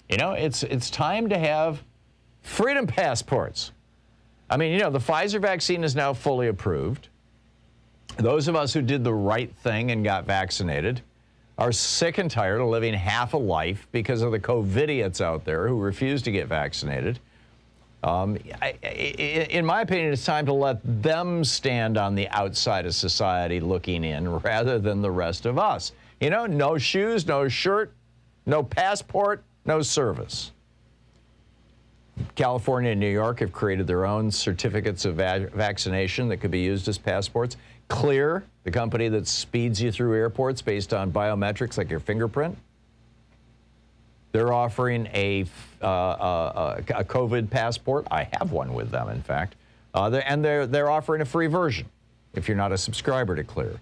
You know, it's time to have freedom passports. I mean, you know, the Pfizer vaccine is now fully approved. Those of us who did the right thing and got vaccinated are sick and tired of living half a life because of the COVIDiots out there who refuse to get vaccinated. In my opinion, it's time to let them stand on the outside of society looking in rather than the rest of us. You know, no shoes, no shirt, no passport, no service. California and New York have created their own certificates of vaccination that could be used as passports. Clear, the company that speeds you through airports based on biometrics like your fingerprint, they're offering a COVID passport. I have one with them, in fact. They're offering a free version if you're not a subscriber to Clear.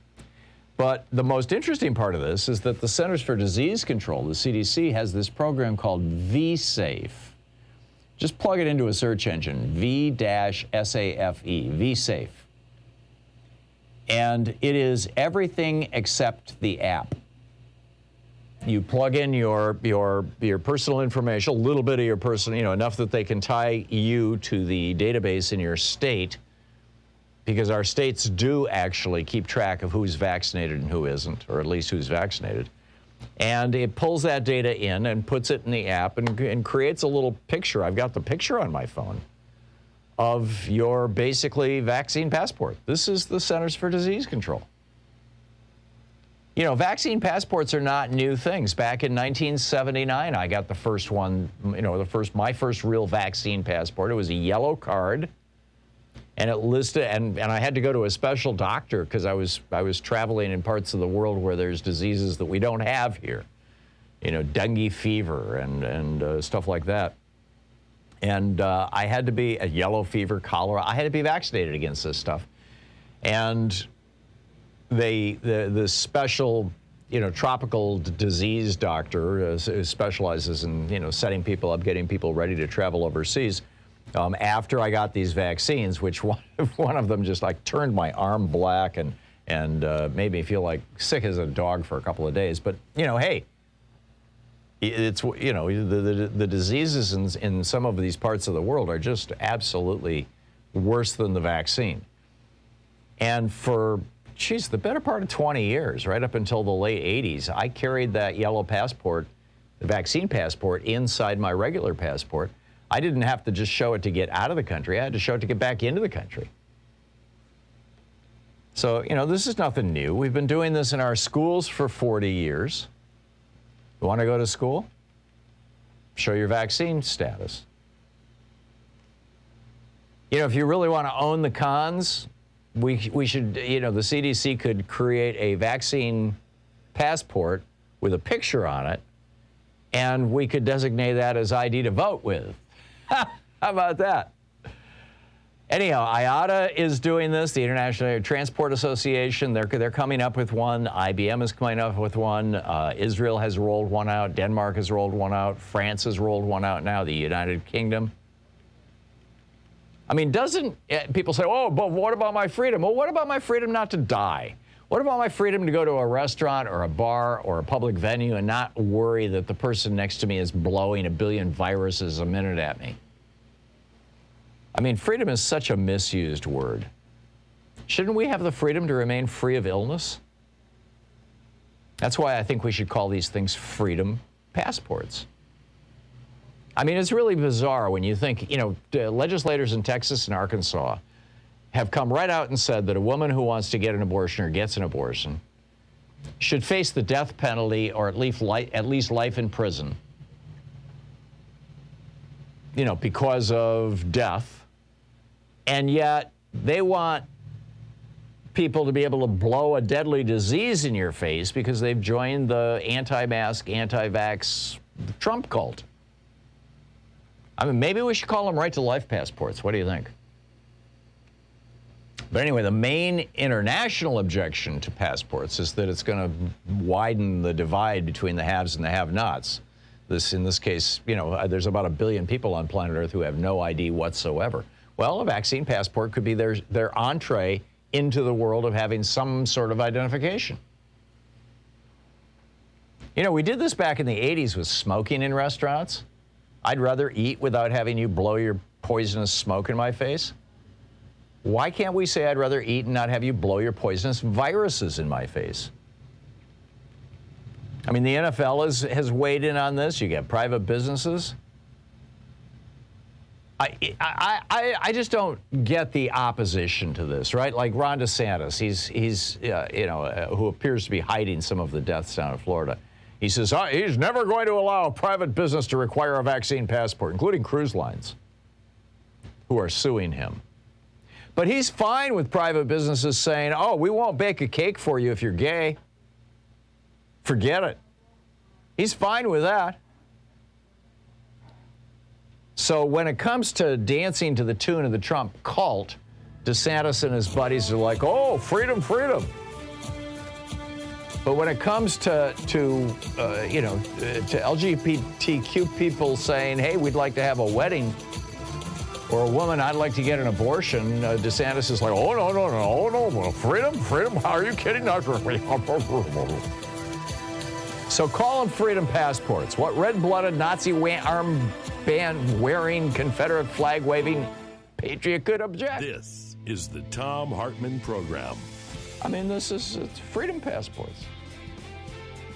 But the most interesting part of this is that the Centers for Disease Control, the CDC, has this program called vSafe. Just plug it into a search engine, V-SAFE, vSafe. And it is everything except the app. You plug in your personal information, a little bit of your personal, you know, enough that they can tie you to the database in your state, because our states do actually keep track of who's vaccinated and who isn't, or at least who's vaccinated. And it pulls that data in and puts it in the app and creates a little picture. I've got the picture on my phone of your basically vaccine passport. This is the Centers for Disease Control. You know, vaccine passports are not new things. Back in 1979, I got the first one, you know, my first real vaccine passport. It was a yellow card, and it listed, and I had to go to a special doctor because I was traveling in parts of the world where there's diseases that we don't have here. You know, dengue fever and stuff like that. And I had to be, a yellow fever, cholera, I had to be vaccinated against this stuff. And the special, you know, tropical disease doctor who specializes in, you know, setting people up, getting people ready to travel overseas. After I got these vaccines, which one of them just like turned my arm black and made me feel like sick as a dog for a couple of days. But, you know, hey, it's, you know, the diseases in some of these parts of the world are just absolutely worse than the vaccine. And for, geez, the better part of 20 years, right up until the late 80s, I carried that yellow passport, the vaccine passport, inside my regular passport. I didn't have to just show it to get out of the country. I had to show it to get back into the country. So, you know, this is nothing new. We've been doing this in our schools for 40 years. You want to go to school? Show your vaccine status. You know, if you really want to own the cons, we should, you know, the CDC could create a vaccine passport with a picture on it, and we could designate that as ID to vote with. How about that? Anyhow, IATA is doing this, the International Air Transport Association. They're coming up with one. IBM is coming up with one. Israel has rolled one out. Denmark has rolled one out. France has rolled one out now. The United Kingdom. I mean, people say, oh, but what about my freedom? Well, what about my freedom not to die? What about my freedom to go to a restaurant or a bar or a public venue and not worry that the person next to me is blowing 1 billion viruses a minute at me? I mean, freedom is such a misused word. Shouldn't we have the freedom to remain free of illness? That's why I think we should call these things freedom passports. I mean, it's really bizarre when you think, you know, legislators in Texas and Arkansas have come right out and said that a woman who wants to get an abortion or gets an abortion should face the death penalty or at least life in prison, you know, because of death. And yet they want people to be able to blow a deadly disease in your face because they've joined the anti-mask, anti-vax Trump cult. I mean, maybe we should call them right-to-life passports. What do you think? But anyway, the main international objection to passports is that it's going to widen the divide between the haves and the have-nots. In this case, you know, there's about 1 billion people on planet Earth who have no ID whatsoever. Well, a vaccine passport could be their entree into the world of having some sort of identification. You know, we did this back in the 80s with smoking in restaurants. I'd rather eat without having you blow your poisonous smoke in my face. Why can't we say I'd rather eat and not have you blow your poisonous viruses in my face? I mean, the NFL has weighed in on this. You get private businesses. I just don't get the opposition to this, right? Like Ron DeSantis, he's who appears to be hiding some of the deaths down in Florida. He says he's never going to allow a private business to require a vaccine passport, including cruise lines, who are suing him. But he's fine with private businesses saying, oh, we won't bake a cake for you if you're gay. Forget it. He's fine with that. So when it comes to dancing to the tune of the Trump cult, DeSantis and his buddies are like, oh, freedom, freedom. But when it comes to LGBTQ people saying, hey, we'd like to have a wedding, or a woman, I'd like to get an abortion, DeSantis is like, oh, no, freedom, how are you kidding? So call them freedom passports. What red-blooded Nazi armband-wearing, Confederate-flag-waving patriot could object? This is the Thom Hartmann Program. I mean, it's freedom passports.